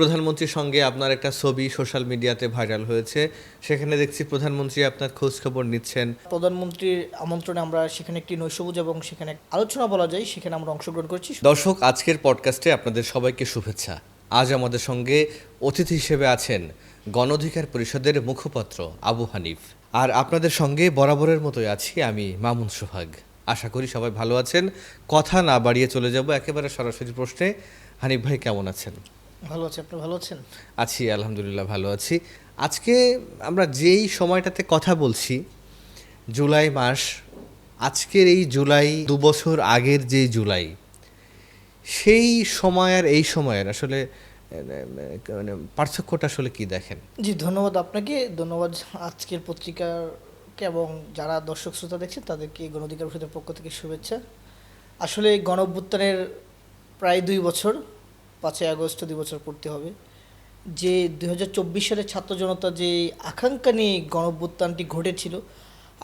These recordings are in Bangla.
প্রধানমন্ত্রীর সঙ্গে আপনার একটা ছবি সোশ্যাল মিডিয়াতে ভাইরাল হয়েছে। সেখানে দেখছি প্রধানমন্ত্রী আপনার খোঁজ খবর নিচ্ছেন। প্রধানমন্ত্রীর আমন্ত্রণে আমরা সেখানে একটি নৈশভোজ এবং সেখানে আলোচনা বলা যায়, সেখানে আমরা অংশগ্রহণ করছি। দর্শক, আজকের পডকাস্টে আপনাদের সবাইকে শুভেচ্ছা। আজ আমাদের সঙ্গে অতিথি হিসেবে আছেন গণ অধিকার পরিষদের মুখপাত্র আবু হানিফ। আর আপনাদের সঙ্গে বরাবরের মতোই আছি আমি মামুন সোহাগ। আশা করি সবাই ভালো আছেন। কথা না বাড়িয়ে চলে যাব একেবারে সরাসরি প্রশ্নে। হানিফ ভাই কেমন আছেন? ভালো আছে, আপনি ভালো আছেন? আছি, আলহামদুলিল্লাহ ভালো আছি। আজকে আমরা যেই সময়টাতে কথা বলছি, জুলাই মাস, আজকের এই জুলাই 2 বছর আগের যে জুলাই, সেই সময় আর এই সময়ের আসলে মানে পার্থক্যটা আসলে কি দেখেন? জি, ধন্যবাদ আপনাকে, ধন্যবাদ আজকের পত্রিকাকে এবং যারা দর্শক শ্রোতা দেখছেন তাদেরকে গণ অধিকার পরিষদের পক্ষ থেকে শুভেচ্ছা। আসলে গণ অভ্যুত্থানের প্রায় 2 বছর, 5ই আগস্ট 2 বছর পূর্তি হবে। যে 2024 সালে ছাত্র জনতা যে আকাঙ্ক্ষা নিয়ে গণ অভ্যুত্থানটি ঘটেছিল,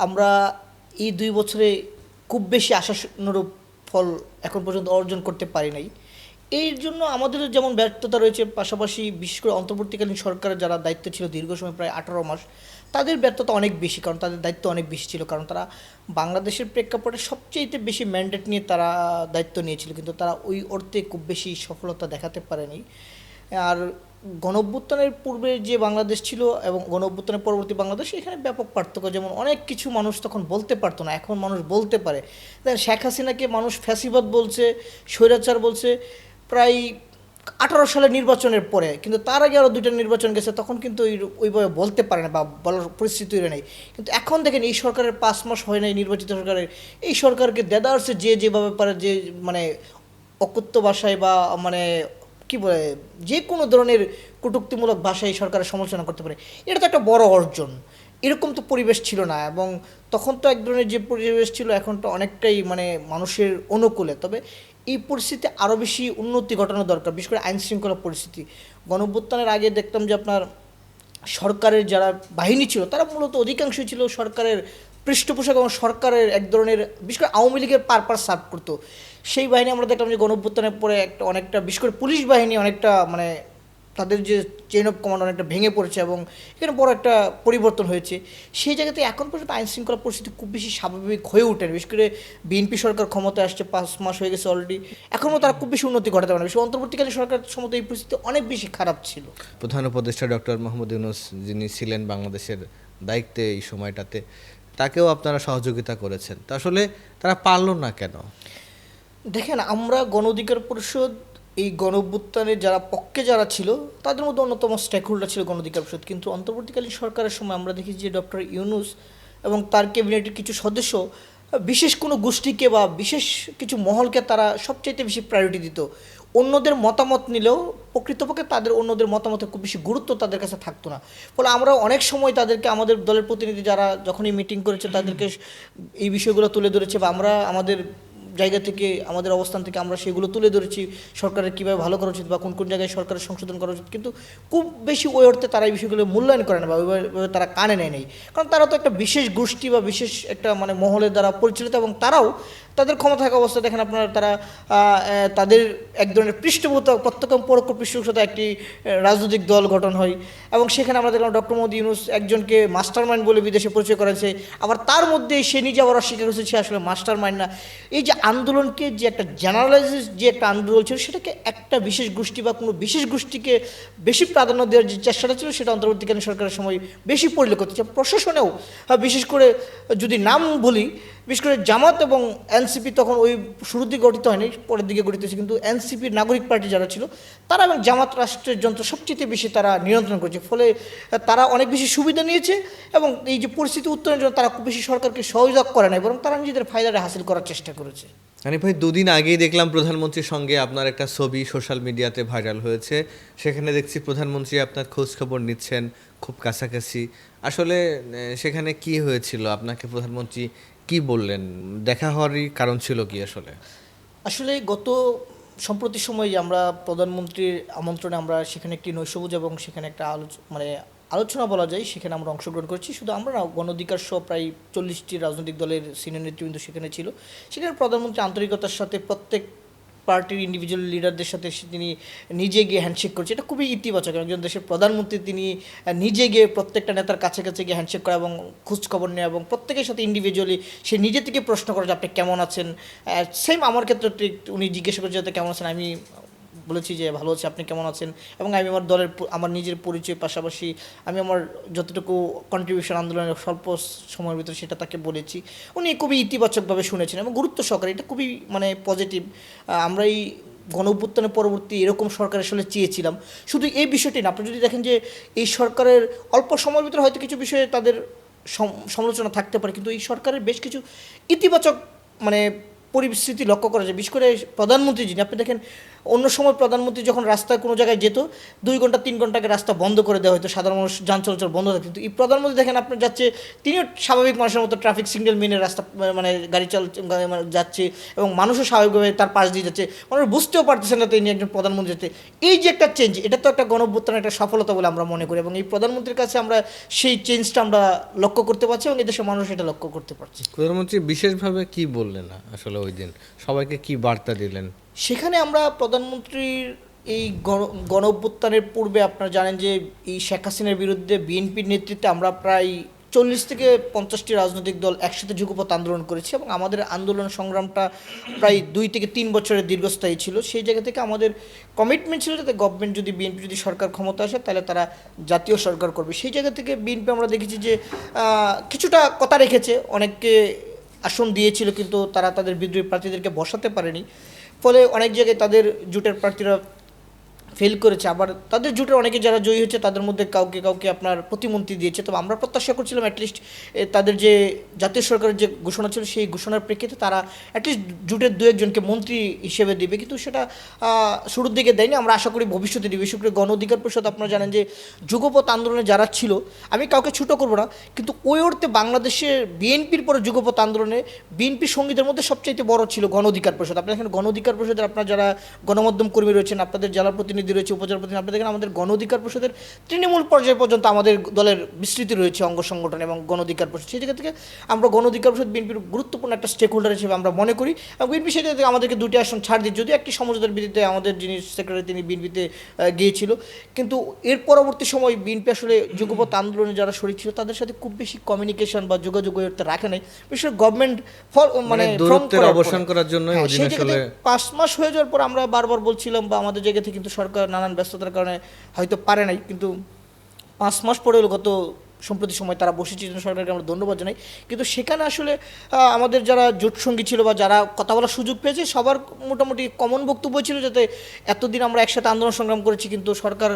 আমরা এই 2 বছরে খুব বেশি আশানুরূপ ফল এখন পর্যন্ত অর্জন করতে পারি নাই। এর জন্য আমাদের যেমন ব্যর্থতা রয়েছে, পাশাপাশি বিশেষ করে অন্তর্বর্তীকালীন সরকারের যারা দায়িত্ব ছিল দীর্ঘ সময়, প্রায় 18 মাস, তাদের ব্যর্থতা অনেক বেশি, কারণ তাদের দায়িত্ব অনেক বেশি ছিল, কারণ তারা বাংলাদেশের প্রেক্ষাপটে সবচেয়ে বেশি ম্যান্ডেট নিয়ে তারা দায়িত্ব নিয়েছিল, কিন্তু তারা ওই অর্থে খুব বেশি সফলতা দেখাতে পারেনি। আর গণঅভ্যুত্থানের পূর্বে যে বাংলাদেশ ছিল এবং গণঅভ্যুত্থানের পরবর্তী বাংলাদেশ, এখানে ব্যাপক পার্থক্য। যেমন অনেক কিছু মানুষ তখন বলতে পারতো না, এখন মানুষ বলতে পারে। দেখেন, শেখ হাসিনাকে মানুষ ফ্যাসিবাদ বলছে, স্বৈরাচার বলছে প্রায় 18 সালের নির্বাচনের পরে, কিন্তু তার আগে আরও 2টা নির্বাচন গেছে, তখন কিন্তু ওইভাবে বলতে পারে না বা বলার পরিস্থিতি তৈরি নেই। কিন্তু এখন দেখেন, এই সরকারের 5 মাস হয় নাই, নির্বাচিত সরকারের, এই সরকারকে দেদারসে যেভাবে পারে, যে মানে অকথ্য ভাষায় বা মানে কি বলে, যে কোনো ধরনের কটূক্তিমূলক ভাষায় সরকারের সমালোচনা করতে পারে, এটা তো একটা বড় অর্জন। এরকম তো পরিবেশ ছিল না, এবং তখন তো এক ধরনের যে পরিবেশ ছিল, এখন তো অনেকটাই মানে মানুষের অনুকূলে। তবে এই পরিস্থিতি আরও বেশি উন্নতি ঘটানো দরকার, বিশেষ করে আইন শৃঙ্খলা পরিস্থিতি। গণঅভ্যুত্থানের আগে দেখতাম যে আপনার সরকারের যারা বাহিনী ছিল, তারা মূলত অধিকাংশই ছিল সরকারের পৃষ্ঠপোষক এবং সরকারের এক ধরনের, বিশেষ করে আওয়ামী লীগের পারপাস সার্ভ করতো। সেই বাহিনী আমরা দেখলাম যে গণঅভ্যুত্থানের পরে একটা অনেকটা, বিশেষ করে পুলিশ বাহিনী অনেকটা মানে তাদের যে চেইন অফ কমান্ড অনেকটা ভেঙে পড়েছে, এবং এখানে বড় একটা পরিবর্তন হয়েছে। সেই জায়গাতে এখন পর্যন্ত আইন শৃঙ্খলা পরিস্থিতি খুব বেশি স্বাভাবিক হয়ে ওঠেনি। বিশেষ করে বিএনপি সরকার ক্ষমতায় আসছে, 5 মাস হয়ে গেছে অলরেডি, এখনও তারা খুব বেশি উন্নতি ঘটাতে পারে না। বিশেষ অন্তর্বর্তীকালীন সরকার সম্মত এই পরিস্থিতি অনেক বেশি খারাপ ছিল। প্রধান উপদেষ্টা ডক্টর মোহাম্মদ ইউনূস, যিনি ছিলেন বাংলাদেশের দায়িত্বে এই সময়টাতে, তাকেও আপনারা সহযোগিতা করেছেন, তা আসলে তারা পারল না কেন? দেখেন, আমরা গণ অধিকার পরিষদ এই গণঅভ্যুত্থানের যারা পক্ষে যারা ছিল, তাদের মধ্যে অন্যতম স্টেক হোল্ডার ছিল গণ অধিকার পরিষদ। কিন্তু অন্তর্বর্তীকালীন সরকারের সময় আমরা দেখি যে ডক্টর ইউনূস এবং তার ক্যাবিনেটের কিছু সদস্য বিশেষ কোনো গোষ্ঠীকে বা বিশেষ কিছু মহলকে তারা সবচাইতে বেশি প্রায়োরিটি দিত। অন্যদের মতামত নিলেও প্রকৃতপক্ষে তাদের অন্যদের মতামতের খুব বেশি গুরুত্ব তাদের কাছে থাকতো না। ফলে আমরা অনেক সময় তাদেরকে, আমাদের দলের প্রতিনিধি যারা যখনই মিটিং করেছে, তাদেরকে এই বিষয়গুলো তুলে ধরেছে, বা আমরা আমাদের জায়গা থেকে, আমাদের অবস্থান থেকে আমরা সেগুলো তুলে ধরেছি, সরকারের কীভাবে ভালো করা উচিত বা কোন কোন জায়গায় সরকারের সংশোধন করা উচিত। কিন্তু খুব বেশি ওই অর্থে তারা এই বিষয়গুলো মূল্যায়ন করে না, বা ওইভাবে তারা কানে নেয়। কারণ তারা তো একটা বিশেষ গোষ্ঠী বা বিশেষ একটা মানে মহলের দ্বারা পরিচালিত, এবং তারাও তাদের ক্ষমতা থাকা অবস্থায় দেখেন আপনারা, তারা তাদের এক ধরনের পৃষ্ঠপোষকতা, প্রত্যক্ষ পরোক্ষ পৃষ্ঠপোষকতা একটি রাজনৈতিক দল গঠন হয়, এবং সেখানে আমরা দেখলাম ডক্টর মোহাম্মদ ইউনূস একজনকে মাস্টার মাইন্ড বলে বিদেশে পরিচয় করেছে, আবার তার মধ্যে সে নিজে আবার অস্বীকার করেছে সে আসলে মাস্টার মাইন্ড না। এই যে আন্দোলনকে, যে একটা জেনারেলাইজ যে একটা আন্দোলন ছিল, সেটাকে একটা বিশেষ গোষ্ঠী বা কোনো বিশেষ গোষ্ঠীকে বেশি প্রাধান্য দেওয়ার যে চেষ্টাটা ছিল, সেটা অন্তর্বর্তীকালীন সরকারের সময় বেশি পরিলক্ষিত হচ্ছে। প্রশাসনেও বিশেষ করে যদি নাম বলি, বিশেষ করে জামাত এবং এনসিপি তখন ওই শুরুর দিকে গঠিত হয়নি, পরের দিকে গঠিত হয়েছে, কিন্তু এনসিপির নাগরিক পার্টি যারা ছিল, তারা এবং জামাত রাষ্ট্রের যন্ত্র সবচেয়ে বেশি তারা নিয়ন্ত্রণ করেছে। ফলে তারা অনেক বেশি সুবিধা নিয়েছে, এবং এই যে পরিস্থিতি উত্তরণের জন্য তারা খুব বেশি সরকারকে সহযোগ করে নাই, বরং তারা নিজেদের ফায়দাটা হাসিল করার চেষ্টা করেছে। হানিফ ভাই, 2 দিন আগেই দেখলাম প্রধানমন্ত্রীর সঙ্গে আপনার একটা ছবি সোশ্যাল মিডিয়াতে ভাইরাল হয়েছে। সেখানে দেখছি প্রধানমন্ত্রী আপনার খোঁজ খবর নিচ্ছেন, খুব কাছাকাছি। আসলে সেখানে কি হয়েছিল? আপনাকে প্রধানমন্ত্রী কি বললেন? দেখা হওয়ারই কারণ ছিল কি আসলে? আসলে গত সম্প্রতি সময়ে আমরা প্রধানমন্ত্রীর আমন্ত্রণে আমরা সেখানে একটি নৈশভোজ এবং সেখানে একটা আলোচনা বলা যায়, সেখানে আমরা অংশগ্রহণ করছি। শুধু আমরা না, গণ অধিকার সহ প্রায় 40টি রাজনৈতিক দলের সিনিয়র নেতৃবৃন্দ সেখানে ছিল। সেখানে প্রধানমন্ত্রী আন্তরিকতার সাথে প্রত্যেক পার্টির ইন্ডিভিজুয়াল লিডারদের সাথে তিনি নিজে গিয়ে হ্যান্ডশেক করছে, এটা খুবই ইতিবাচক। একজন দেশের প্রধানমন্ত্রী তিনি নিজে গিয়ে প্রত্যেকটা নেতার কাছে কাছে গিয়ে হ্যান্ডশেক করা এবং খোঁজখবর নেওয়া এবং প্রত্যেকের সাথে ইন্ডিভিজুয়ালি সে নিজে থেকে প্রশ্ন করে যে আপনি কেমন আছেন। সেম আমার ক্ষেত্রে ঠিক উনি জিজ্ঞাসা করছে যাতে কেমন আছেন, আমি বলেছি যে ভালো আছি, আপনি কেমন আছেন, এবং আমি আমার দলের আমার নিজের পরিচয় পাশাপাশি আমি আমার যতটুকু কন্ট্রিবিউশন আন্দোলনের স্বল্প সময়ের ভিতরে সেটা তাকে বলেছি। উনি খুবই ইতিবাচকভাবে শুনেছেন এবং গুরুত্ব সহকারে, এটা খুবই মানে পজিটিভ। আমরা এই গণঅভ্যুত্থানের পরবর্তী এরকম সরকার আসলে চেয়েছিলাম। শুধু এই বিষয়টি না, আপনি যদি দেখেন যে এই সরকারের অল্প সময়ের ভিতরে হয়তো কিছু বিষয়ে তাদের সমালোচনা থাকতে পারে, কিন্তু এই সরকারের বেশ কিছু ইতিবাচক মানে পরিস্থিতি লক্ষ্য করা যায়। বিশেষ করে প্রধানমন্ত্রী যিনি, আপনি দেখেন অন্য সময় প্রধানমন্ত্রী যখন রাস্তায় কোনো জায়গায় যেত 2 ঘন্টা 3 ঘন্টা আগে রাস্তা বন্ধ করে দেওয়া হতো, সাধারণ মানুষ যান চলাচল বন্ধ থাকতো। কিন্তু এই প্রধানমন্ত্রী দেখেন আপনার যাচ্ছে, তিনিও স্বাভাবিক মানুষের মতো ট্রাফিক সিগন্যাল মেনে রাস্তা মানে গাড়ি যাচ্ছে এবং মানুষও স্বাভাবিকভাবে তার পাশ দিয়ে যাচ্ছে, মানুষ বুঝতেও পারতেছেন না তিনি একজন প্রধানমন্ত্রী যাচ্ছে। এই যে একটা চেঞ্জ, এটা তো একটা গণঅভ্যুত্থানের একটা সফলতা বলে আমরা মনে করি এবং এই প্রধানমন্ত্রীর কাছে আমরা সেই চেঞ্জটা আমরা লক্ষ্য করতে পারছি এবং এদেশের মানুষ এটা লক্ষ্য করতে পারছি। প্রধানমন্ত্রী বিশেষভাবে কি বললেন আসলে ওই দিন, সবাইকে কি বার্তা দিলেন? সেখানে আমরা প্রধানমন্ত্রীর এই গণঅভ্যুত্থানের পূর্বে আপনারা জানেন যে এই শেখ হাসিনার বিরুদ্ধে বিএনপির নেতৃত্বে আমরা প্রায় 40 থেকে 50টি রাজনৈতিক দল একসাথে যুগপৎ আন্দোলন করেছি এবং আমাদের আন্দোলন সংগ্রামটা প্রায় 2 থেকে 3 বছরের দীর্ঘস্থায়ী ছিল। সেই জায়গা থেকে আমাদের কমিটমেন্ট ছিল যাতে গভর্নমেন্ট যদি বিএনপি যদি সরকার ক্ষমতা আসে তাহলে তারা জাতীয় সরকার করবে। সেই জায়গা থেকে বিএনপি আমরা দেখেছি যে কিছুটা কথা রেখেছে, অনেককে আসন দিয়েছিল কিন্তু তারা তাদের বিদ্রোহী প্রার্থীদেরকে বসাতে পারেনি, ফলে অনেক জায়গায় তাদের জোটের প্রার্থীরা ফেল করেছে। আবার তাদের জোটের অনেকে যারা জয়ী হয়েছে তাদের মধ্যে কাউকে কাউকে আপনার প্রতিমন্ত্রী দিয়েছে। তবে আমরা প্রত্যাশা করছিলাম অ্যাটলিস্ট তাদের যে জাতীয় সরকারের যে ঘোষণা ছিল সেই ঘোষণার প্রেক্ষিতে তারা অ্যাটলিস্ট জোটের 2-1 জনকে মন্ত্রী হিসেবে দেবে, কিন্তু সেটা শুরুর দিকে দেয়নি। আমরা আশা করি ভবিষ্যতে দেবে। বিশেষ করে গণ অধিকার পরিষদ আপনারা জানেন যে যুগপৎ আন্দোলনে যারা ছিল, আমি কাউকে ছোটো করবো না, কিন্তু ওই অর্থে বাংলাদেশের বিএনপির পরে যুগপৎ আন্দোলনে বিএনপির সঙ্গীদের মধ্যে সবচাইতে বড় ছিল গণ অধিকার পরিষদ। আপনারা এখানে গণ অধিকার পরিষদের আপনার যারা গণমাধ্যম কর্মী রয়েছেন, আপনাদের জেলা প্রতিনিধি রয়েছে, উপজেলা প্রতিনিধি, আপনি দেখেন আমাদের গণ অধিকার পরিষদের তৃণমূল পর্যায় পর্যন্ত আমাদের দলের বিস্তৃতি রয়েছে অঙ্গ সংগঠন এবং গণ অধিকার পরিষদ। সেই জায়গা থেকে আমরা গণ অধিকার পরিষদ বিএনপির গুরুত্বপূর্ণ একটা স্টেক হোল্ডার হিসেবে আমরা মনে করি এবং বিএনপি সেই জায়গা থেকে আমাদেরকে 2টি আসন ছাড় দিয়ে, যদি একটি সমঝোতার ভিত্তিতে আমাদের যিনি সেক্রেটারি তিনি বিএনপিতে গিয়েছিল, কিন্তু এর পরবর্তী সময় বিএনপি আসলে যুগপৎ আন্দোলনে যারা শরীর ছিল তাদের সাথে খুব বেশি কমিউনিকেশন বা যোগাযোগ রাখে নাই। বিশেষ করে গভর্নমেন্ট মানে দূরত্বের অবসান করার জন্য 5 মাস হয়ে যাওয়ার পর আমরা বারবার বলছিলাম বা আমাদের জায়গা থেকে কিন্তু সরকার নানান ব্যস্ততার কারণে হয়তো পারে নাই, কিন্তু 5 মাস পরে গত সম্প্রতি সময় তারা বসেছে, জন্য সরকারকে আমরা ধন্যবাদ জানাই। কিন্তু সেখানে আসলে আমাদের যারা জোটসঙ্গী ছিল বা যারা কথা বলার সুযোগ পেয়েছে সবার মোটামুটি কমন বক্তব্য ছিল যাতে এতদিন আমরা একসাথে আন্দোলন সংগ্রাম করেছি কিন্তু সরকার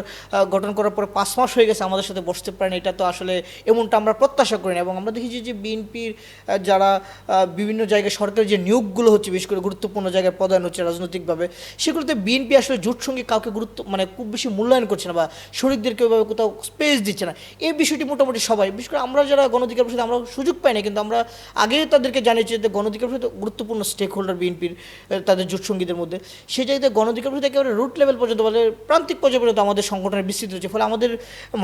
গঠন করার পরে 5 মাস হয়ে গেছে আমাদের সাথে বসতে পারেনি, এটা তো আসলে এমনটা আমরা প্রত্যাশা করি না। এবং আমরা দেখেছি যে বিএনপির যারা বিভিন্ন জায়গায় সরকারের যে নিয়োগগুলো হচ্ছে, বিশেষ করে গুরুত্বপূর্ণ জায়গায় পদায়ন হচ্ছে রাজনৈতিকভাবে, সেগুলোতে বিএনপি আসলে জোটসঙ্গী কাউকে মানে খুব বেশি মূল্যায়ন করছে না বা শরিকদেরকে ওইভাবে কোথাও স্পেস দিচ্ছে না। এই বিষয়টি মোটামুটি সবাই, বিশেষ করে আমরা যারা গণ অধিকার পরিষদ আমরা সুযোগ পাই না, কিন্তু আমরা আগে তাদেরকে জানিয়েছি যে গণ অধিকার পরিষদ গুরুত্বপূর্ণ স্টেক হোল্ডার বিএনপির তাদের জোটসঙ্গীদের মধ্যে। সেই জায়গায় গণ অধিকার পরিষদ একেবারে রুট লেভেল পর্যন্ত বলে প্রান্তিক পর্যায়ে পর্যন্ত আমাদের সংগঠনের বিস্তৃত হচ্ছে। ফলে আমাদের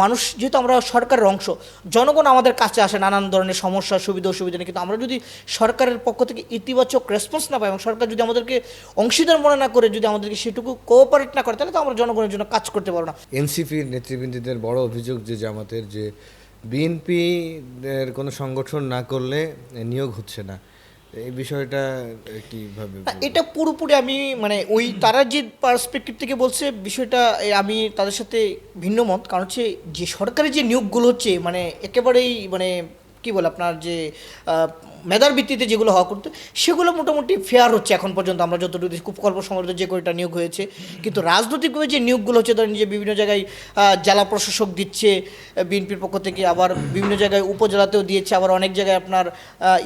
মানুষ, যেহেতু আমরা সরকারের অংশ, জনগণ আমাদের কাছে আসে নানান ধরনের সমস্যা সুবিধা অসুবিধা নেই, কিন্তু আমরা যদি সরকারের পক্ষ থেকে ইতিবাচক রেসপন্স না পাই এবং সরকার যদি আমাদেরকে অংশীদার মনে না করে, যদি আমাদেরকে সেটুকু কোঅপারেট না করে, তাহলে তো আমরা জনগণের জন্য কাজ করতে পারবো না। এনসিপির নেতৃবৃন্দদের বড় অভিযোগ যে জামাতের যে বিএনপি এর কোনো সংগঠন না করলে নিয়োগ হচ্ছে না, এই বিষয়টা কিভাবে? এটা পুরোপুরি আমি মানে ওই তারা যে পার্সপেক্টিভ থেকে বলছে বিষয়টা আমি তাদের সাথে ভিন্ন মত। কারণ হচ্ছে যে সরকারি যে নিয়োগগুলো হচ্ছে মানে একেবারেই মানে কী বলে আপনার যে মেধার ভিত্তিতে যেগুলো হওয়া করতে, সেগুলো মোটামুটি ফেয়ার হচ্ছে এখন পর্যন্ত। আমরা যতটুকু খুব অল্প সময়ের যে কয়টা নিয়োগ হয়েছে, কিন্তু রাজনৈতিকভাবে যে নিয়োগগুলো হচ্ছে, ধরেন যে বিভিন্ন জায়গায় জেলা প্রশাসক দিচ্ছে বিএনপির পক্ষ থেকে, আবার বিভিন্ন জায়গায় উপজেলাতেও দিয়েছে, আবার অনেক জায়গায় আপনার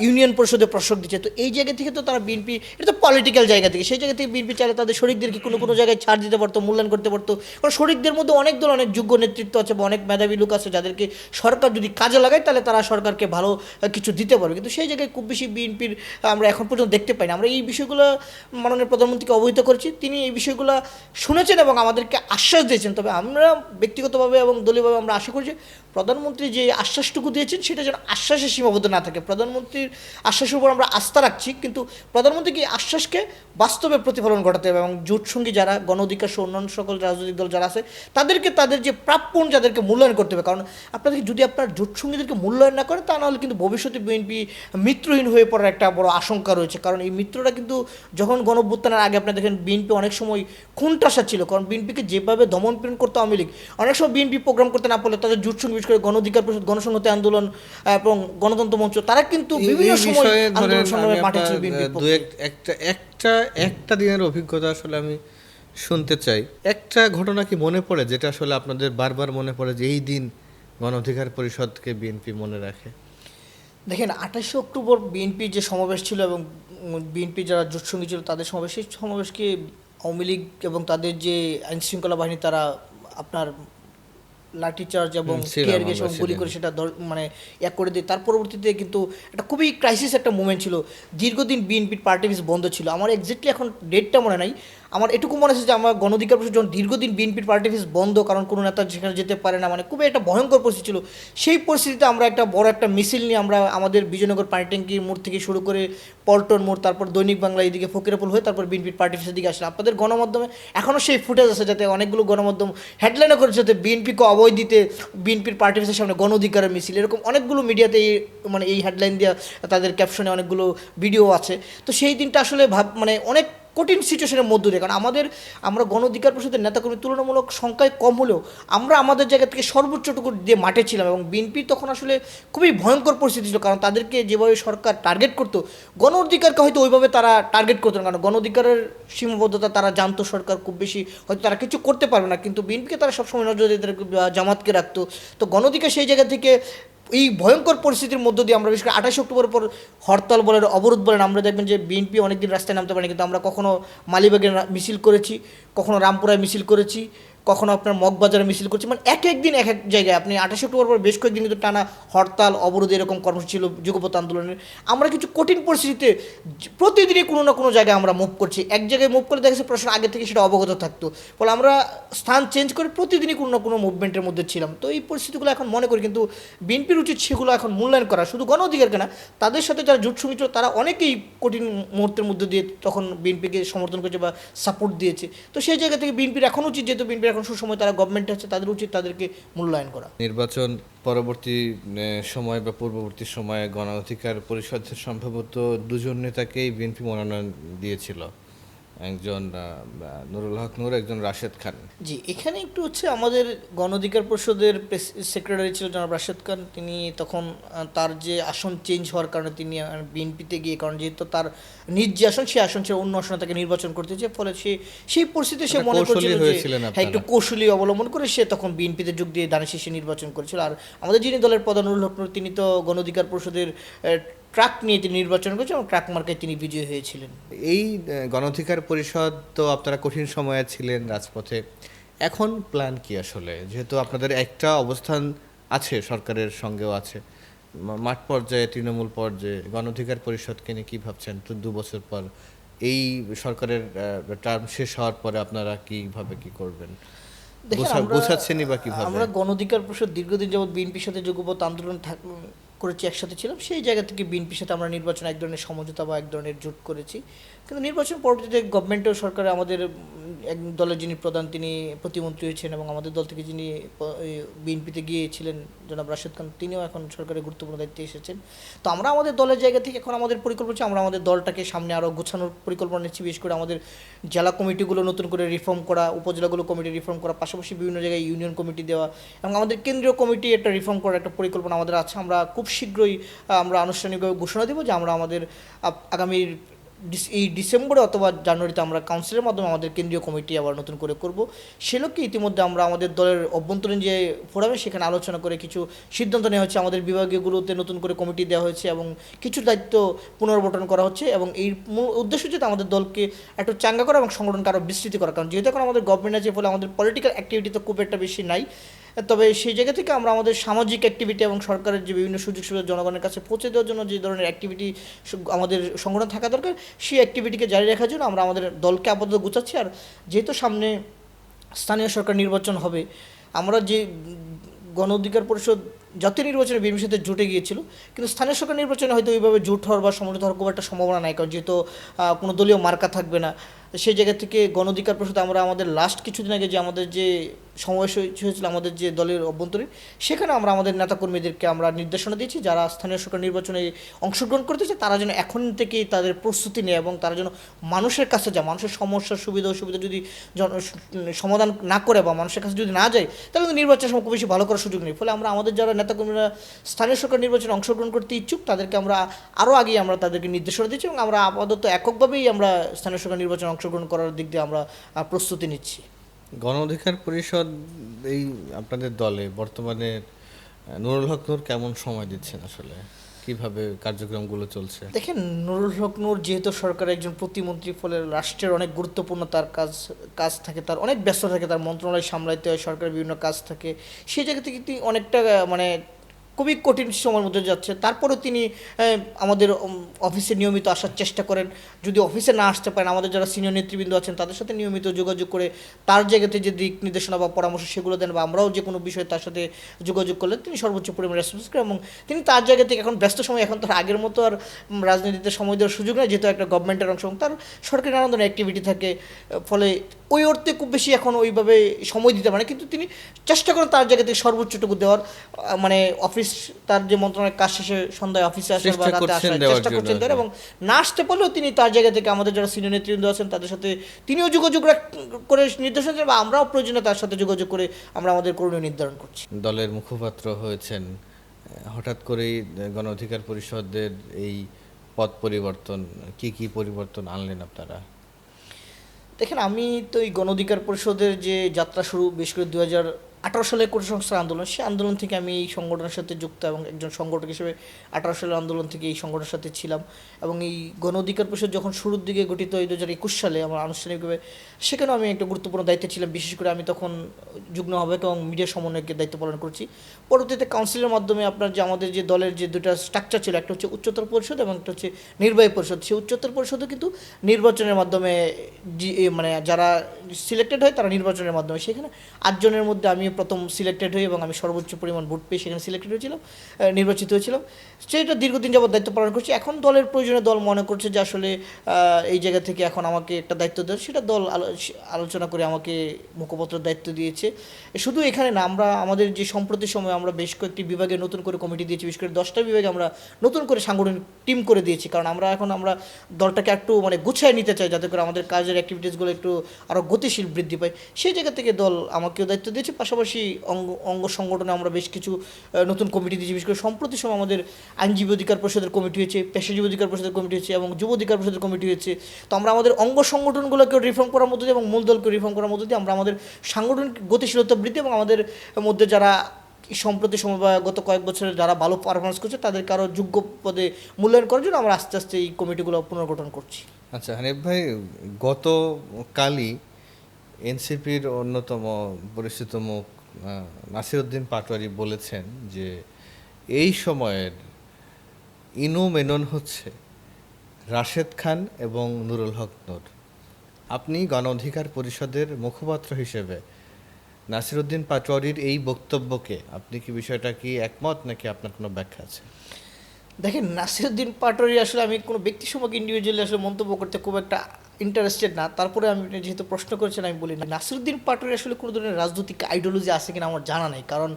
ইউনিয়ন পরিষদে প্রশাসক দিচ্ছে। তো এই জায়গা থেকে তো তারা বিএনপি, এটা তো পলিটিক্যাল জায়গা থেকে, সেই জায়গা থেকে বিএনপি চাইলে তাদের শরিকদেরকে কোনো জায়গায় ছাড় দিতে পারতো, মূল্যায়ন করতে পারতো। কারণ শরিকদের মধ্যে অনেক দল অনেক যোগ্য নেতৃত্ব আছে বা অনেক মেধাবী লোক আছে যাদেরকে সরকার যদি কাজে লাগায় তাহলে তারা সরকারকে ভালো কিছু দিতে পারবে। কিন্তু সেই জায়গায় খুব বেশি বিএনপির আমরা এখন পর্যন্ত দেখতে পাই না। আমরা এই বিষয়গুলো মাননীয় প্রধানমন্ত্রীকে অবহিত করেছি, তিনি এই বিষয়গুলো শুনেছেন এবং আমাদেরকে আশ্বাস দিয়েছেন। তবে আমরা ব্যক্তিগতভাবে এবং দলীয়ভাবে আমরা আশা করি যে প্রধানমন্ত্রী যে আশ্বাসটুকু দিয়েছেন সেটা যেন আশ্বাসে সীমাবদ্ধ না থাকে। প্রধানমন্ত্রীর আশ্বাসের উপর আমরা আস্থা রাখছি, কিন্তু প্রধানমন্ত্রীকে এই আশ্বাসকে বাস্তবে প্রতিফলন ঘটাতে হবে এবং জোটসঙ্গী যারা গণ অধিকার সহ অন্যান্য সকল রাজনৈতিক দল যারা আছে তাদেরকে তাদের যে প্রাপ্য যাদেরকে মূল্যায়ন করতে হবে। কারণ আপনাদেরকে যদি আপনার জোটসঙ্গীদেরকে মূল্যায়ন না করে তা নাহলে কিন্তু ভবিষ্যতে বিএনপি মিত্রহীন হয়ে পড়ার একটা বড় আশঙ্কা রয়েছে। কারণ এই মিত্ররা কিন্তু যখন গণঅভ্যুত্থানের আগে আপনারা দেখেন বিএনপি অনেক সময় খুনটাসা ছিল, কারণ বিএনপিকে যেভাবে দমনপীড়ন করতো আওয়ামী লীগ, অনেক সময় বিএনপি প্রোগ্রাম করতে না পারলে তাদের জোটসঙ্গী বিশেষ করে গণ অধিকার পরিষদ, গণসংহতি আন্দোলন এবং গণতন্ত্র মঞ্চ তারা কিন্তু বিভিন্ন সময় আন্দোলন সংগ্রামে মাঠে ছিল বিএনপি। একটা দিনের অভিজ্ঞতা আসলে আমি শুনতে চাই। একটা ঘটনা কি মনে পড়ে যেটা আসলে আপনাদের বারবার মনে পড়ে যে এই দিন গণ অধিকার পরিষদকে বিএনপি মনে রাখে? দেখেন 28শে অক্টোবর বিএনপির যে সমাবেশ ছিল এবং বিএনপি যারা জোটসঙ্গী ছিল তাদের সমাবেশ, সেই সমাবেশকে আওয়ামী লীগ এবং তাদের যে আইনশৃঙ্খলা বাহিনী তারা আপনার লাঠিচার্জ এবং টিয়ার গ্যাস এবং গুলি করে সেটা মানে এক করে দিয়ে তার পরবর্তীতে কিন্তু একটা খুবই ক্রাইসিস একটা মুভমেন্ট ছিল। দীর্ঘদিন বিএনপির পার্টি অফিস বন্ধ ছিল। আমার এক্স্যাক্টলি এখন ডেটটা মনে নাই, আমার এটুকু মনে আছে যে আমার গণ অধিকার পরিষদ যখন দীর্ঘদিন বিএনপির পার্টি অফিস বন্ধ, কারণ কোনো নেতা যেখানে যেতে পারে না, মানে খুবই একটা ভয়ঙ্কর পরিস্থিতি ছিল। সেই পরিস্থিতিতে আমরা একটা বড় একটা মিছিল নিয়ে আমরা আমাদের বিজয়নগর পানি ট্যাঙ্কির মোড় থেকে শুরু করে পল্টন মোড়, তারপর দৈনিক বাংলা, এইদিকে ফকিরাপুল হয়ে তারপর বিএনপির পার্টি অফিসের দিকে আসলে আপনাদের গণমাধ্যমে এখনও সেই ফুটেজ আছে, যাতে অনেকগুলো গণমাধ্যম হেডলাইনও করেছে যাতে বিএনপিকে অবয় দিতে বিএনপির পার্টি অফিসের সামনে গণ অধিকারের মিছিল, এরকম অনেকগুলো মিডিয়াতে মানে এই হেডলাইন দেওয়া তাদের ক্যাপশনে অনেকগুলো ভিডিও আছে। তো সেই দিনটা আসলে মানে অনেক কঠিন সিচুয়েশনের মধ্য দিয়ে, কারণ আমরা গণ অধিকার পরিষদের নেতাকর্মী তুলনামূলক সংখ্যায় কম হলেও আমরা আমাদের জায়গা থেকে সর্বোচ্চটুকু দিয়ে মাঠে ছিলাম এবং বিএনপি তখন আসলে খুবই ভয়ঙ্কর পরিস্থিতি ছিল, কারণ তাদেরকে যেভাবে সরকার টার্গেট করতো গণ অধিকারকে হয়তো ওইভাবে তারা টার্গেট করতো না, কারণ গণ অধিকারের সীমাবদ্ধতা তারা জানতো সরকার খুব বেশি হয়তো তারা কিছু করতে পারবে না, কিন্তু বিএনপিকে তারা সবসময় নজর দিতে জামাতকে রাখতো। তো গণ অধিকার সেই জায়গা থেকে এই ভয়ঙ্কর পরিস্থিতির মধ্য দিয়ে আমরা বিশেষ করে 28 অক্টোবরের পর হরতাল বলেন, অবরোধ বলেন, আমরা দেখবেন যে বিএনপি অনেকদিন রাস্তায় নামতে পারেনি, কিন্তু আমরা কখনো মালিবাগে মিছিল করেছি, কখনো রামপুরায় মিছিল করেছি, কখনো আপনার মগবাজারে মিছিল করছি, মানে এক এক দিন এক এক জায়গায়। আপনি 28 অক্টোবর পর বেশ কয়েকদিন কিন্তু টানা হরতাল অবরোধ এরকম কর্মসূচি ছিল যুগপৎ আন্দোলনের। আমরা কিছু কঠিন পরিস্থিতিতে প্রতিদিনই কোনো না কোনো জায়গায় আমরা মুভ করছি। এক জায়গায় মুভ করে দেখেছি প্রশ্ন আগে থেকে সেটা অবগত থাকতো, ফলে আমরা স্থান চেঞ্জ করে প্রতিদিনই কোনো না কোনো মুভমেন্টের মধ্যে ছিলাম। তো এই পরিস্থিতিগুলো এখন মনে করি, কিন্তু বিএনপির উচিত সেগুলো এখন মূল্যায়ন করা, শুধু গণ অধিকারকে না, তাদের সাথে যারা জোট সঙ্গী ছিল তারা অনেকেই কঠিন মুহূর্তের মধ্যে দিয়ে তখন বিএনপিকে সমর্থন করেছে বা সাপোর্ট দিয়েছে। তো সেই জায়গা থেকে বিএনপির এখন উচিত, যেহেতু বিএনপির এখন সুসময় তারা গভর্নমেন্ট আছে, তাদের উচিত তাদেরকে মূল্যায়ন করা। নির্বাচন পরবর্তী সময় বা পূর্ববর্তী সময়ে গণ অধিকার পরিষদের সম্ভবত দুজন নেতাকেই বিএনপি মনোনয়ন দিয়েছিল, একজন নুরুল হক নূর, একজন রাশেদ খান। জি, এখানে একটু হচ্ছে আমাদের গণ অধিকার পরিষদের সেক্রেটারি ছিল জনাব রাশেদ খান, তিনি তখন তার যে আসন চেঞ্জ হওয়ার কারণে তিনি বিএনপিতে গিয়ে, কারণ যেহেতু তার নিজ যে আসন সেই আসন ছেড়ে অন্য আসনে তাকে নির্বাচন করতে চেয়ে, ফলে সেই পরিস্থিতিতে সে মনে করছিল যে হ্যাঁ একটু কৌশলী অবলম্বন করে সে তখন বিএনপিতে যোগ দিয়ে দাঁড়িয়ে শেষে নির্বাচন করেছিল। আর আমাদের যিনি দলের প্রধান নুরুল হক নূর, তিনি তো গণ অধিকার পরিষদের ট্রাক নিয়ে তিনি নির্বাচন করেছেন এবং ট্রাক মার্কায় তিনি বিজয়ী হয়েছিলেন। এই গণ অধিকার পরিষদ তো আপনারা কঠিন সময়ে ছিলেন রাজপথে, এখন প্ল্যান কি আসলে, যেহেতু আপনাদের একটা অবস্থান আছে সরকারের সঙ্গেও আছে মাঠ পর্যায়ে, তৃণমূল পর্যায়ে, গণ অধিকার পরিষদকে নিয়ে কী ভাবছেন? তো 2 বছর পর এই সরকারের টার্ম শেষ হওয়ার পরে আপনারা কীভাবে কী করবেন, গোছাচ্ছেনই বা কীভাবে? আমরা গণ অধিকার পরিষদ দীর্ঘদিন যাবৎ বিএনপির সাথে যুগপৎ আন্দোলন করেছি, একসাথে ছিলাম, সেই জায়গা থেকে বিএনপির সাথে আমরা নির্বাচন এক ধরনের সমঝোতা বা এক ধরনের জোট করেছি। কিন্তু নির্বাচন পরবর্তীতে গভর্নমেন্ট ও সরকারে আমাদের এক দলের যিনি প্রধান তিনি প্রতিমন্ত্রী হয়েছেন এবং আমাদের দল থেকে যিনি বিএনপিতে গিয়েছিলেন জনাব রাশেদ খান, তিনিও এখন সরকারের গুরুত্বপূর্ণ দায়িত্বে এসেছেন। তো আমরা আমাদের দলের জায়গা থেকে এখন আমাদের পরিকল্পনা হচ্ছে আমরা আমাদের দলটাকে সামনে আরও গোছানোর পরিকল্পনা নিচ্ছি, বিশেষ করে আমাদের জেলা কমিটিগুলো নতুন করে রিফর্ম করা, উপজেলাগুলো কমিটি রিফর্ম করা, পাশাপাশি বিভিন্ন জায়গায় ইউনিয়ন কমিটি দেওয়া এবং আমাদের কেন্দ্রীয় কমিটি একটা রিফর্ম করার একটা পরিকল্পনা আমাদের আছে। আমরা খুব শীঘ্রই আমরা আনুষ্ঠানিকভাবে ঘোষণা দেব যে আমরা আমাদের আগামী এই ডিসেম্বরে অথবা জানুয়ারিতে আমরা কাউন্সিলের মাধ্যমে আমাদের কেন্দ্রীয় কমিটি আবার নতুন করে করব। সে লক্ষ্যে ইতিমধ্যে আমরা আমাদের দলের অভ্যন্তরীণ যে ফোরামে সেখানে আলোচনা করে কিছু সিদ্ধান্ত নেওয়া হচ্ছে, আমাদের বিভাগীয়গুলোতে নতুন করে কমিটি দেওয়া হয়েছে এবং কিছু দায়িত্ব পুনর্বন্টন করা হচ্ছে এবং এই মূল উদ্দেশ্য হচ্ছে আমাদের দলকে একটু চাঙ্গা করা এবং সংগঠনকে আরও বিস্তৃতি করা, কারণ যেহেতু এখন আমাদের গভর্নমেন্ট আছে, ফলে আমাদের পলিটিক্যাল অ্যাক্টিভিটি তো খুব একটা বেশি নাই। তবে সেই জায়গা থেকে আমরা আমাদের সামাজিক অ্যাক্টিভিটি এবং সরকারের যে বিভিন্ন সুযোগ সুবিধা জনগণের কাছে পৌঁছে দেওয়ার জন্য যে ধরনের অ্যাক্টিভিটি আমাদের সংগঠন থাকা দরকার, সেই অ্যাক্টিভিটিকে জারি রাখার জন্য আমরা আমাদের দলকে আপাতত গুছাচ্ছি। আর যেহেতু সামনে স্থানীয় সরকার নির্বাচন হবে, আমরা যে গণ অধিকার পরিষদ জাতীয় নির্বাচনে বিএনপির সাথে জুটে গিয়েছিল, কিন্তু স্থানীয় সরকার নির্বাচনে হয়তো ওইভাবে জোট হওয়ার বা সমন্বিত হওয়ার খুব একটা সম্ভাবনা নাই, কারণ যেহেতু কোনো দলীয় মার্কা থাকবে না। সেই জায়গা থেকে গণ অধিকার পরিষদ আমরা আমাদের লাস্ট কিছুদিন আগে যে আমাদের যে সমাবেশ হয়েছিল আমাদের যে দলের অভ্যন্তরীণ, সেখানে আমরা আমাদের নেতাকর্মীদেরকে আমরা নির্দেশনা দিয়েছি যারা স্থানীয় সরকার নির্বাচনে অংশগ্রহণ করতেছে তারা যেন এখন থেকেই তাদের প্রস্তুতি নেয় এবং তারা যেন মানুষের কাছে যায়। মানুষের সমস্যার সুবিধা অসুবিধা যদি সমাধান না করে বা মানুষের কাছে যদি না যায়, তাহলে কিন্তু নির্বাচনের সময় খুব বেশি ভালো করার সুযোগ নেই। ফলে আমরা আমাদের যারা নেতাকর্মীরা স্থানীয় সরকার নির্বাচনে অংশগ্রহণ করতে ইচ্ছুক তাদেরকে আমরা আরও আগেই আমরা তাদেরকে নির্দেশনা দিচ্ছি এবং আমরা আপাতত এককভাবেই আমরা স্থানীয় সরকার নির্বাচনে অংশগ্রহণ করার দিক দিয়ে আমরা প্রস্তুতি নিচ্ছি। গণ অধিকার পরিষদ এই আপনাদের দলে বর্তমানে নুরুল হক নূর কেমন সময় দিচ্ছেন, আসলে কিভাবে কার্যক্রমগুলো চলছে? দেখেন, নুরুল হক নূর যেহেতু সরকারের একজন প্রতিমন্ত্রী, ফলে রাষ্ট্রের অনেক গুরুত্বপূর্ণ তার কাজ থাকে, তার অনেক ব্যস্ত থাকে, তার মন্ত্রণালয় সামলাইতে হয়, সরকারের বিভিন্ন কাজ থাকে। সেই জায়গা থেকে তিনি অনেকটা মানে খুবই কঠিন সময়ের মধ্যে যাচ্ছে। তারপরেও তিনি আমাদের অফিসে নিয়মিত আসার চেষ্টা করেন। যদি অফিসে না আসতে পারেন, আমাদের যারা সিনিয়র নেতৃবৃন্দ আছেন তাদের সাথে নিয়মিত যোগাযোগ করে তার জায়গাতে যে দিক নির্দেশনা বা পরামর্শ সেগুলো দেন, বা আমরাও যে কোনো বিষয়ে তার সাথে যোগাযোগ করলে তিনি সর্বোচ্চ পরিমাণে রেসপন্স করেন। এবং তিনি তার জায়গা থেকে এখন ব্যস্ত সময়, এখন তার আগের মতো আর রাজনীতিতে সময় দেওয়ার সুযোগ নেই, যেহেতু একটা গভর্নমেন্টের অংশ, তার সরকারি নানান ধরনের অ্যাক্টিভিটি থাকে। ফলে ওই অর্থে খুব বেশি এখন ওইভাবে সময় দিতে পারে, কিন্তু তিনি চেষ্টা করেন তার জায়গা থেকে সর্বোচ্চটুকু দেওয়ার। মানে অফিস, তার যে মন্ত্রণালয়ের কাজ শেষে সন্ধ্যায় অফিসে আসে বা রাতে আসার চেষ্টা করছেন দেওয়ার, এবং না আসতে পারলেও তিনি তার জায়গা থেকে আমাদের যারা সিনিয়র নেতৃবৃন্দ আছেন তাদের সাথে তিনিও যোগাযোগ করে নির্দেশনা দেন, বা আমরাও প্রয়োজনে তার সাথে যোগাযোগ করে আমরা আমাদের করণীয় নির্ধারণ করছি। দলের মুখপাত্র হয়েছেন, হঠাৎ করেই গণ অধিকার পরিষদের এই পদ পরিবর্তন, কি পরিবর্তন আনলেন আপনারা? দেখেন, আমি তো এই গণ অধিকার পরিষদের যে যাত্রা শুরু, বিশেষ করে 2018 সালে কোটা সংস্কার আন্দোলন, সেই আন্দোলন থেকে আমি এই সংগঠনের সাথে যুক্ত এবং একজন সংগঠক হিসেবে 18 সালের আন্দোলন থেকে এই সংগঠনের সাথে ছিলাম। এবং এই গণ অধিকার পরিষদ যখন শুরুর দিকে গঠিত হয় 2021 সালে আমার আনুষ্ঠানিকভাবে, সেখানেও আমি একটা গুরুত্বপূর্ণ দায়িত্বে ছিলাম। বিশেষ করে আমি তখন যুগ্ম আহ্বায়ক এবং মিডিয়া সমন্বয়কের দায়িত্ব পালন করছি। পরবর্তীতে কাউন্সিলের মাধ্যমে আপনার যে আমাদের যে দলের যে দুটা স্ট্রাকচার ছিল, একটা হচ্ছে উচ্চতর পরিষদ এবং একটা হচ্ছে নির্বাহী পরিষদ। সেই উচ্চতর পরিষদও কিন্তু নির্বাচনের মাধ্যমে মানে যারা সিলেক্টেড হয় তারা নির্বাচনের মাধ্যমে, সেখানে 8 জনের মধ্যে আমি প্রথম সিলেক্টেড হই এবং আমি সর্বোচ্চ পরিমাণ ভোট পেয়ে সেখানে সিলেক্টেড হয়েছিলাম, নির্বাচিত হয়েছিলাম। সেটা দীর্ঘদিন যাবত দায়িত্ব পালন করছি। এখন দলের প্রয়োজনে দল মনে করছে যে আসলে এই জায়গা থেকে এখন আমাকে একটা দায়িত্ব দেয়, সেটা দল আলোচনা করে আমাকে মুখপত্রের দায়িত্ব দিয়েছে। শুধু এখানে না, আমরা আমাদের যে সম্প্রতি সময় আমরা বেশ কয়েকটি বিভাগে নতুন করে কমিটি দিয়েছি, বিশেষ করে 10টা বিভাগে আমরা নতুন করে সাংগঠনিক টিম করে দিয়েছি, কারণ আমরা দলটাকে একটু মানে গুছিয়ে নিতে চাই, যাতে করে আমাদের কাজের অ্যাক্টিভিটিসগুলো একটু আরও গতিশীল বৃদ্ধি পায়। সেই জায়গা থেকে দল আমাকেও দায়িত্ব দিয়েছে। পাশাপাশি অঙ্গ সংগঠনে আমরা বেশ কিছু নতুন কমিটি দিয়েছি। বিশেষ করে সম্প্রতি সময় আমাদের আইনজীবী অধিকার পরিষদের কমিটি হয়েছে, পেশাজীবী অধিকার পরিষদের কমিটি হয়েছে এবং যুব অধিকার পরিষদের কমিটি হয়েছে। তো আমরা আমাদের অঙ্গ সংগঠনগুলোকেও রিফর্ম করার মধ্যে দিয়ে এবং মূল দলকে রিফর্ম করার মধ্যে দিয়ে আমরা আমাদের সাংগঠনিক গতিশীলতা বৃদ্ধি এবং আমাদের মধ্যে যারা সম্প্রতি সময় বা গত কয়েক বছরে যারা ভালো পারফরমেন্স করছে তাদেরকে আরও যোগ্য পদে মূল্যায়ন করার জন্য আমরা আস্তে আস্তে এই কমিটিগুলো পুনর্গঠন করছি। আচ্ছা হানিফ ভাই, গতকালই এনসিপির অন্যতম পরিচিত মুখ নাসিরউদ্দিন পাটোয়ারি বলেছেন যে এই সময়ের ইনু মেনন হচ্ছে রাশেদ খান এবং নুরুল হক নূর। আপনি গণ অধিকার পরিষদের মুখপাত্র হিসেবে নাসিরউদ্দিন পাটোয়ারির এই বক্তব্যকে আপনি কি বিষয়টা কি একমত, নাকি আপনার কোনো ব্যাখ্যা আছে? দেখেন, নাসিরউদ্দিন পাটোয়ারি আসলে আমি কোনো ব্যক্তি সম্পর্কে ইন্ডিভিজুয়ালি আসলে মন্তব্য করতে খুব একটা ইন্টারেস্টেড না। তারপরে আমি যেহেতু প্রশ্ন করেছেন আমি বলি না, নাসিরউদ্দিন পাটোয়ারি আসলে কোনো ধরনের রাজনৈতিক আইডিওলজি আছে কিনা আমার জানা নেই, কারণ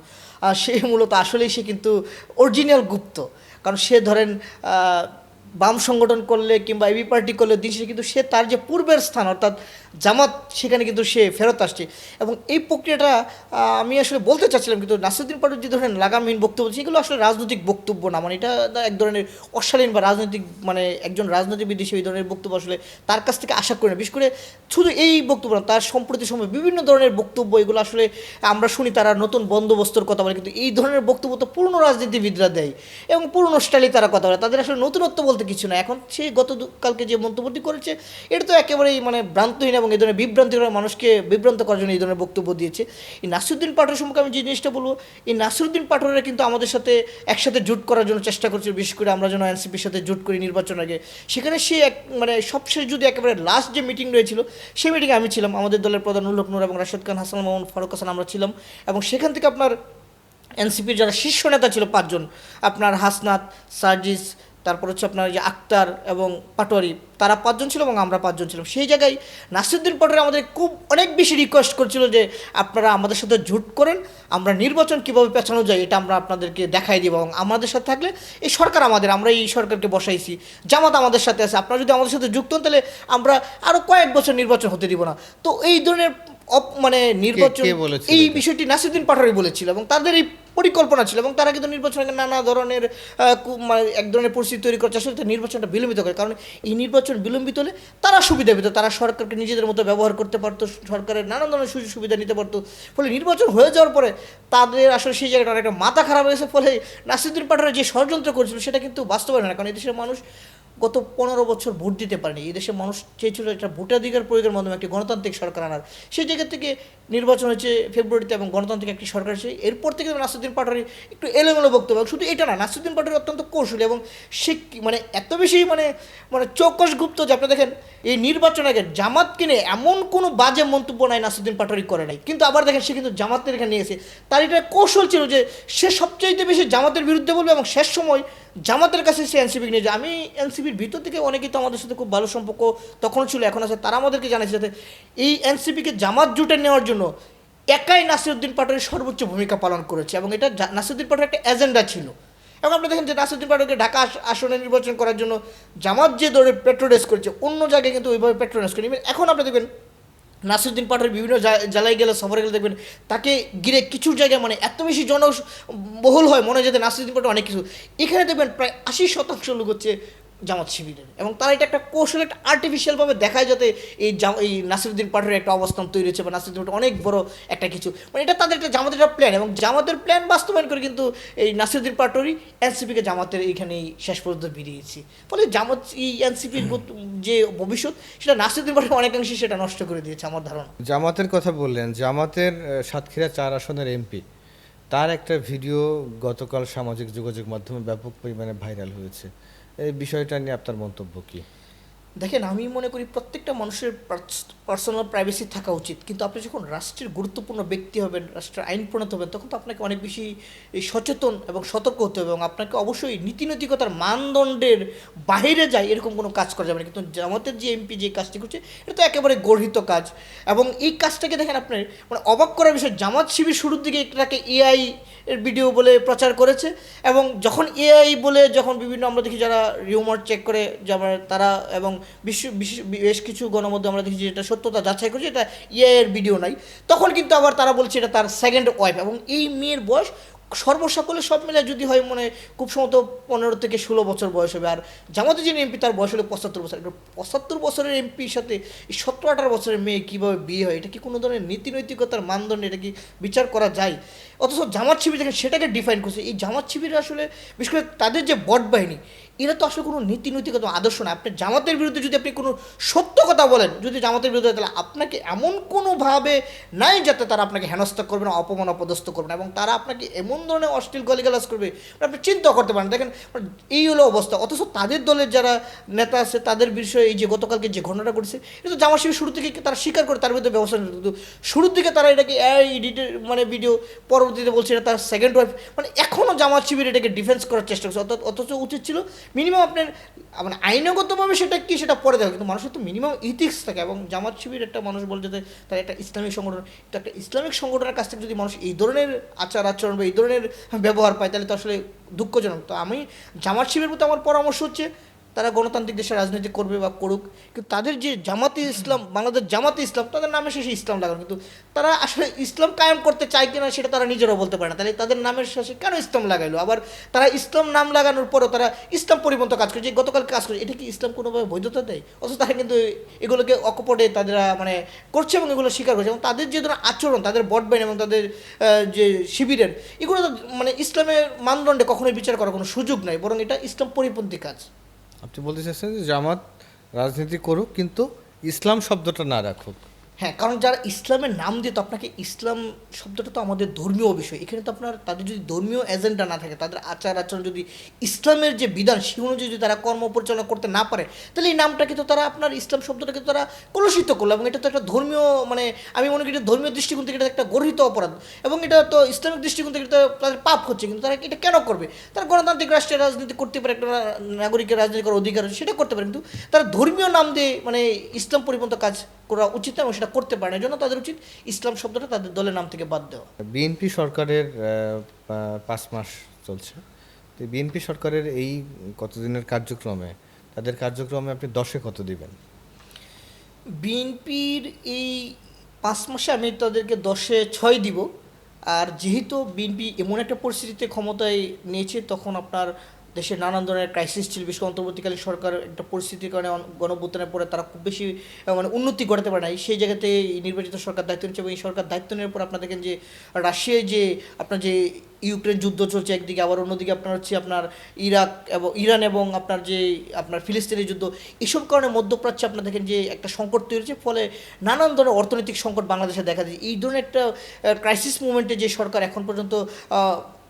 সে মূলত আসলেই সে কিন্তু অরিজিনাল গুপ্ত। কারণ সে ধরেন বাম সংগঠন করলে কিংবা এবি পার্টি করলে দিন শেষে কিন্তু সে তার যে পূর্বের স্থান অর্থাৎ জামাত, সেখানে কিন্তু সে ফেরত আসছে। এবং এই প্রক্রিয়াটা আমি আসলে বলতে চাচ্ছিলাম, কিন্তু নাসিরউদ্দিন পাটোয়ারি যে ধরনের লাগামহীন বক্তব্য, সেগুলো আসলে রাজনৈতিক বক্তব্য না। মানে এটা এক ধরনের অশালীন বা রাজনৈতিক, মানে একজন রাজনীতিবিদ হিসেবে এই ধরনের বক্তব্য আসলে তার কাছ থেকে আশা করি না। বিশেষ করে শুধু এই বক্তব্য না, তার সম্প্রতি সময় বিভিন্ন ধরনের বক্তব্য, এগুলো আসলে আমরা শুনি তারা নতুন বন্দোবস্তর কথা বলে, কিন্তু এই ধরনের বক্তব্য তো পুরনো রাজনীতিবিদরা দেয় এবং পুরনো স্টাইলে তারা কথা বলে, তাদের আসলে নতুনত্ব বলতে কিছু না। এখন সে গতকালকে যে মন্তব্যটি করেছে এটা তো একেবারেই মানে ভ্রান্তহীন এবং এই ধরনের বিভ্রান্তি করে মানুষকে বিভ্রান্ত করার জন্য এই ধরনের বক্তব্য দিয়েছে। এই নাসিরুদ্দিন পাটোয়ারি সম্পর্কে আমি যে জিনিসটা বলবো, এই নাসিরুদ্দিন পাটোয়ারিরা কিন্তু আমাদের সাথে একসাথে জোট করার জন্য চেষ্টা করছে, বিশেষ করে আমরা যেন এনসিপির সাথে জোট করি নির্বাচন আগে। সেখানে সে মানে সবশেষ যদি একেবারে লাস্ট যে মিটিং রয়েছিল, সেই মিটিংয়ে আমি ছিলাম, আমাদের দলের প্রধান উল্লক নূর এবং রাশেদ খান, হাসান মামুন, ফারুক হাসান আমরা ছিলাম। এবং সেখান থেকে আপনার এনসিপির যারা শীর্ষ নেতা ছিল 5 জন, আপনার হাসনাত, সার্জিস, তারপর হচ্ছে আপনার যে আক্তার এবং পাটোয়ারি, তারা 5 জন ছিল এবং আমরা 5 জন ছিলাম। সেই জায়গায় নাসিরুদ্দিন পাটোয়ারি আমাদের খুব অনেক বেশি রিকোয়েস্ট করছিল যে আপনারা আমাদের সাথে জোট করেন, আমরা নির্বাচন কীভাবে পেছানো যায় এটা আমরা আপনাদেরকে দেখাই দিব, এবং আমাদের সাথে থাকলে এই সরকার আমাদের, আমরা এই সরকারকে বসাইছি, জামাত আমাদের সাথে আছে, আপনারা যদি আমাদের সাথে যুক্ত হন তাহলে আমরা আরও কয়েক বছর নির্বাচন হতে দিব না। তো এই ধরনের মানে নির্বাচন, এই বিষয়টি নাসিরুদ্দিন পাটোয়ারি বলেছিল এবং তাদের এই পরিকল্পনা ছিল, এবং তারা কিন্তু নির্বাচনে নানা ধরনের মানে এক ধরনের পরিস্থিতি তৈরি করছে, আসলে নির্বাচনটা বিলম্বিত করে। কারণ এই নির্বাচন বিলম্বিত হলে তারা সুবিধা পেত, তারা সরকারকে নিজেদের মতো ব্যবহার করতে পারতো, সরকারের নানা ধরনের সুযোগ সুবিধা নিতে পারতো। ফলে নির্বাচন হয়ে যাওয়ার পরে তাদের আসলে সেই জায়গাটা অনেকটা মাথা খারাপ হয়েছে। ফলে নাসিরুদ্দিন পাটোয়ারি যে ষড়যন্ত্র করেছিল সেটা কিন্তু বাস্তবায়ন হয় না, কারণ এদেশের মানুষ গত 15 বছর ভোট দিতে পারেনি। এই দেশের মানুষ চেয়েছিল একটা ভোটাধিকার প্রয়োগের মাধ্যমে একটি গণতান্ত্রিক সরকার আনার। সেই জায়গা থেকে নির্বাচন হয়েছে ফেব্রুয়ারিতে এবং গণতান্ত্রিক একটি সরকার হয়েছে। এরপর থেকে নাসিরুদ্দিন পাটোয়ারি একটু এলোমেলো বক্তব্য, শুধু এটা না, নাসিরুদ্দিন পাটোয়ারি অত্যন্ত কৌশলী এবং সে মানে এত বেশি মানে মানে চৌকস গুপ্ত যে আপনি দেখেন এই নির্বাচন আগে জামাতকে নিয়ে এমন কোনো বাজে মন্তব্য নাই নাসিরুদ্দিন পাটোয়ারি করে নাই, কিন্তু আবার দেখেন সে কিন্তু জামাতের এখানে নিয়ে এসে তার এটা কৌশল ছিল যে সে সবচাইতে বেশি জামাতের বিরুদ্ধে বলবে এবং শেষ সময় জামাতের কাছে সে এনসিপিকে নিয়ে যায়। আমি এনসিপির ভিতর থেকে অনেকেই তো আমাদের সাথে খুব ভালো সম্পর্ক তখনও ছিল, এখন আছে, তারা আমাদেরকে জানিয়েছে যাতে এই এনসিপিকে জামাত জুটে নেওয়ার জন্য একাই নাসিরুদ্দিন পাটোয়ারি সর্বোচ্চ ভূমিকা পালন করেছে এবং এটা নাসিরুদ্দিন পাটোয়ারির একটা এজেন্ডা ছিল। এবং আপনি দেখেন যে নাসিরুদ্দিন পাটোয়ারিকে ঢাকা আসনে নির্বাচন করার জন্য জামাত যে দৌড়ে পেট্রোডেস করেছে, অন্য জায়গায় কিন্তু ওইভাবে পেট্রোডেস করেনি। এখন আপনি দেখবেন নাসিরুদ্দিন পাটোয়ারি বিভিন্ন জেলায় গেলে, সফরে গেলে দেখবেন তাকে ঘিরে কিছু জায়গায় মানে এত বেশি জনবহুল হয়, মনে হয় যাতে নাসিরুদ্দিন পাটোয়ারি অনেক কিছু। এখানে দেখবেন প্রায় 80% লোক হচ্ছে জামাত শিবিরের, এবং তারা এটা একটা কৌশল, একটা আর্টিফিশিয়ালভাবে দেখায় যাতে এই নাসিরুদ্দিন পাটোয়ারির একটা অবস্থান তৈরি হচ্ছে বা নাসিরুদ্দিন পাটোয়ারি অনেক বড় একটা কিছু, মানে এটা তাদের একটা জামাতের একটা প্ল্যান, এবং জামাতের প্ল্যান বাস্তবায়ন করে কিন্তু এই নাসিরুদ্দিন পাটোয়ারি এনসিপিকে জামাতের এইখানেই শেষ পর্যন্ত বেরিয়েছে। ফলে জামাত এই এনসিপির যে ভবিষ্যৎ সেটা নাসিরুদ্দিন পাটোয়ারি অনেকাংশে সেটা নষ্ট করে দিয়েছে আমার ধারণা। জামাতের কথা বললেন, জামাতের সাতক্ষীরা 4 আসনের এমপি, তার একটা ভিডিও গতকাল সামাজিক যোগাযোগ মাধ্যমে ব্যাপক পরিমাণে ভাইরাল হয়েছে। এই বিষয়টা নিয়ে আপনার মন্তব্য কি? দেখেন, আমি মনে করি প্রত্যেকটা মানুষের পার্সোনাল প্রাইভেসি থাকা উচিত, কিন্তু আপনি যখন রাষ্ট্রের গুরুত্বপূর্ণ ব্যক্তি হবেন, রাষ্ট্রের আইন প্রণেতা হবেন, তখন তো আপনাকে অনেক বেশি সচেতন এবং সতর্ক হতে হবে, এবং আপনাকে অবশ্যই নীতিনৈতিকতার মানদণ্ডের বাইরে যায় এরকম কোনো কাজ করা যাবে না। কিন্তু আমাদের যে এমপি যে কাজটি করছে এটা তো একেবারে গর্হিত কাজ, এবং এই কাজটাকে দেখেন আপনার মানে অবাক করার বিষয়, জামাত শিবির শুরুর দিকে এটাকে এআই এর ভিডিও বলে প্রচার করেছে, এবং যখন এআই বলে যখন বিভিন্ন আমরা দেখি যারা রিউমার চেক করে তারা, এবং বেশ কিছু গণমাধ্যমে আমরা দেখি যে এটা সত্যতা যাচাই করছে এটা এআই এর ভিডিও নাই, তখন কিন্তু আবার তারা বলছে এটা তার সেকেন্ড ওয়াইফ, এবং এই মেয়ের বয়স সর্বসকলে সব মিলে যদি হয় মানে খুব সম্ভবত 15 থেকে 16 বছর বয়স হবে। আর জামাতে যিনি এমপি তার বয়স হলো 75 বছর। 75 বছরের এমপির সাথে এই 17-18 বছরের মেয়ে কীভাবে বিয়ে হয়, এটা কি কোনো ধরনের নীতি নৈতিকতার মানদণ্ডে এটা কি বিচার করা যায়? অথচ জামাত শিবির দেখেন সেটাকে ডিফাইন করছে। এই জামাত শিবির আসলে বিশেষ করে তাদের যে বট বাহিনী, এরা তো আসলে কোনো নীতি নৈতিকতা আদর্শ না। আপনি জামাতের বিরুদ্ধে যদি আপনি কোনো সত্য কথা বলেন, যদি জামাতের বিরুদ্ধে, তাহলে আপনাকে এমন কোনোভাবে নাই যাতে তারা আপনাকে হেনস্থা করবে না, অপমান অপদস্থ করবে না, এবং তারা আপনাকে এমন ধরনের অশ্লীল গালিগালাজ করবে আপনি চিন্তা করতে পারেন। দেখেন এই হলো অবস্থা। অথচ তাদের দলের যারা নেতা আছে তাদের বিষয়ে এই যে গতকালকে যে ঘটনাটা ঘটেছে, এটা তো জামাত শিবির শুরু থেকে তারা স্বীকার করে তার বিরুদ্ধে ব্যবস্থা নিত, কিন্তু শুরুর দিকে তারা এটাকে এডিটের মানে ভিডিও, পরবর্তীতে বলছে এটা তার সেকেন্ড ওয়াইফ, মানে এখনও জামাত শিবির এটাকে ডিফেন্স করার চেষ্টা করছে। অথচ উচিত ছিল মিনিমাম আপনার মানে আইনগতভাবে সেটা কি সেটা পরে দেওয়া, কিন্তু মানুষের তো মিনিমাম ইথিক্স থাকে। এবং জামাত শিবির একটা মানুষ বলে যে তার একটা ইসলামিক সংগঠন, তো একটা ইসলামিক সংগঠনের কাছ থেকে যদি মানুষ এই ধরনের আচরণ বা এই ধরনের ব্যবহার পায় তাহলে তো আসলে দুঃখজনক। তো আমি জামাত শিবিরের প্রতি আমার পরামর্শ হচ্ছে তারা গণতান্ত্রিক দেশে রাজনীতি করবে বা করুক, কিন্তু তাদের যে জামাতে ইসলাম, বাংলাদেশ জামাতে ইসলাম, তাদের নামে শেষে ইসলাম লাগানো, কিন্তু তারা আসলে ইসলাম কায়েম করতে চায় কিনা সেটা তারা নিজেরাও বলতে পারে না। তাহলে তাদের নামের শেষে কেন ইসলাম লাগাইলো? আবার তারা ইসলাম নাম লাগানোর পরও তারা ইসলাম পরিপন্থী কাজ করে, যে গতকাল কাজ করে, এটা কি ইসলাম কোনোভাবে বৈধতা দেয়? অথচ তারা কিন্তু এগুলোকে অকপটে তারা মানে করছে এবং এগুলো স্বীকার করছে, এবং তাদের যে ধরনের আচরণ, তাদের বট বাহিনী এবং তাদের যে শিবিরের, এগুলো মানে ইসলামের মানদণ্ডে কখনোই বিচার করার কোনো সুযোগ নাই, বরং এটা ইসলাম পরিপন্থী কাজ। আপনি বলতে চাচ্ছেন যে জামাত রাজনীতি করুক কিন্তু ইসলাম শব্দটা না রাখুক? হ্যাঁ, কারণ যারা ইসলামের নাম দিয়ে, তো আপনাকে ইসলাম শব্দটা তো আমাদের ধর্মীয় বিষয়, এখানে তো আপনার তাদের যদি ধর্মীয় এজেন্ডা না থাকে, তাদের আচার আচরণ যদি ইসলামের যে বিধান সে অনুযায়ী যদি তারা কর্ম পরিচালনা করতে না পারে, তাহলে এই নামটাকে তো তারা আপনার ইসলাম শব্দটাকে তো তারা কলুষিত করলো, এবং এটা তো একটা ধর্মীয় মানে আমি মনে করি এটা ধর্মীয় দৃষ্টিকোণ থেকে এটা একটা গর্হিত অপরাধ, এবং এটা তো ইসলামিক দৃষ্টিকোণ থেকে এটা তাদের পাপ হচ্ছে। কিন্তু তারা এটা কেন করবে? তারা গণতান্ত্রিক রাষ্ট্রের রাজনীতি করতে পারে, একটা নাগরিকের রাজনীতি করার অধিকার আছে, সেটা করতে পারে, কিন্তু তারা ধর্মীয় নাম দিয়ে মানে ইসলাম পরিপন্থী কাজ করা উচিত না, এবং সেটা করতে পারে না। এই জন্য তাদের উচিত ইসলাম শব্দটা তাদের দলের নাম থেকে বাদ দেওয়া। বিএনপি সরকারের 5 মাস চলছে, তো বিএনপি সরকারের এই কতদিনের কার্যক্রমে, তাদের কার্যক্রমে আপনি 10-এ কত দিবেন? বিএনপির এই 5 মাসে আমি তাদেরকে 10-এ 6 দিব। আর যেহেতু বিএনপি এমন একটা পরিস্থিতিতে ক্ষমতায় নিয়েছে, তখন আপনার দেশে নানান ধরনের ক্রাইসিস ছিল, বিশেষ করে অন্তর্বর্তীকালীন সরকার একটা পরিস্থিতির কারণে গণঅভ্যুত্থানের পরে তারা খুব বেশি মানে উন্নতি ঘটাতে পারে নাই, সেই জায়গাতে এই নির্বাচিত সরকার দায়িত্ব নিচ্ছে, এবং এই সরকার দায়িত্ব নেওয়ার পর আপনার দেখেন যে রাশিয়ায় যে আপনার যে ইউক্রেন যুদ্ধ চলছে একদিকে, আবার অন্যদিকে আপনার হচ্ছে আপনার ইরান এবং আপনার যে আপনার ফিলিস্তিনের যুদ্ধ, এসব কারণে মধ্যপ্রাচ্যে আপনার দেখেন যে একটা সংকট তৈরি হয়েছে, ফলে নানান ধরনের অর্থনৈতিক সংকট বাংলাদেশে দেখা যায়। এই ধরনের একটা ক্রাইসিস মুভমেন্টে যে সরকার এখন পর্যন্ত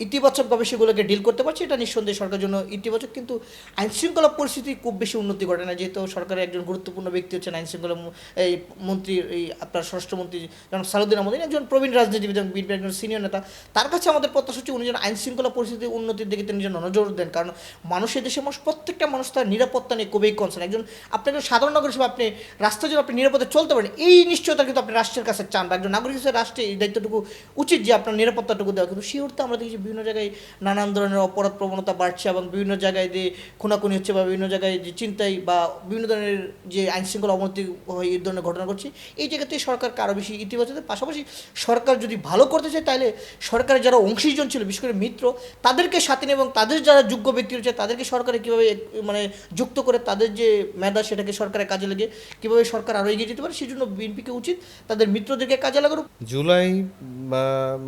ইতিবাচকভাবে সেগুলোকে ডিল করতে পারছে, এটা নিঃসন্দেহে সরকারের জন্য ইতিবাচক। কিন্তু আইনশৃঙ্খলা পরিস্থিতি খুব বেশি উন্নতি ঘটে না, যেহেতু সরকারের একজন গুরুত্বপূর্ণ ব্যক্তি হচ্ছেন আইনশৃঙ্খলা এই মন্ত্রী, এই আপনার স্বরাষ্ট্রমন্ত্রী যেমন সালাউদ্দিন আহমদ, একজন প্রবীণ রাজনীতিবিদ এবং বিএনপির একজন সিনিয়র নেতা। তার কাছে আমাদের প্রত্যাশা হচ্ছে উনি যেন আইনশৃঙ্খলা পরিস্থিতির উন্নতির দিকে তিনি যেন নজর দেন, কারণ মানুষের দেশে মানুষ প্রত্যেকটা মানুষ তার নিরাপত্তা নিয়ে খুবই কনসার্ন। একজন আপনি একজন সাধারণ নাগরিক হিসেবে আপনি রাস্তায় যেন আপনি নিরাপদে চলতে পারেন, এই নিশ্চয়তা কিন্তু আপনি রাষ্ট্রের কাছে চান, বা একজন নাগরিক হিসেবে রাষ্ট্রে এই দায়িত্বটুকু উচিত যে আপনার নিরাপত্তাটুকু দেওয়া। কিন্তু সেই অর্থে আমরা দেখি যে বিভিন্ন জায়গায় নানান ধরনের অপরাধ প্রবণতা বাড়ছে, এবং বিভিন্ন জায়গায় যে খুনাখুনি হচ্ছে, বা বিভিন্ন জায়গায় যে চিন্তাই বা বিভিন্ন ধরনের যে আইনশৃঙ্খলা অবনতি হয়, এই ধরনের ঘটনা ঘটছে। এই জায়গাতে সরকারকে আরও বেশি ইতিবাচকের পাশাপাশি সরকার যদি ভালো করতে চায়, তাহলে সরকারের যারা অংশীজন ছিল, বিশেষ করে মিত্র, তাদেরকে সাথে নিয়ে এবং তাদের যারা যোগ্য ব্যক্তি রয়েছে তাদেরকে সরকারে কীভাবে মানে যুক্ত করে তাদের যে মেধা সেটাকে সরকারের কাজে লেগে কীভাবে সরকার আরও এগিয়ে যেতে পারে, সেই জন্য বিএনপিকে উচিত তাদের মিত্রদেরকে কাজে লাগানো। জুলাই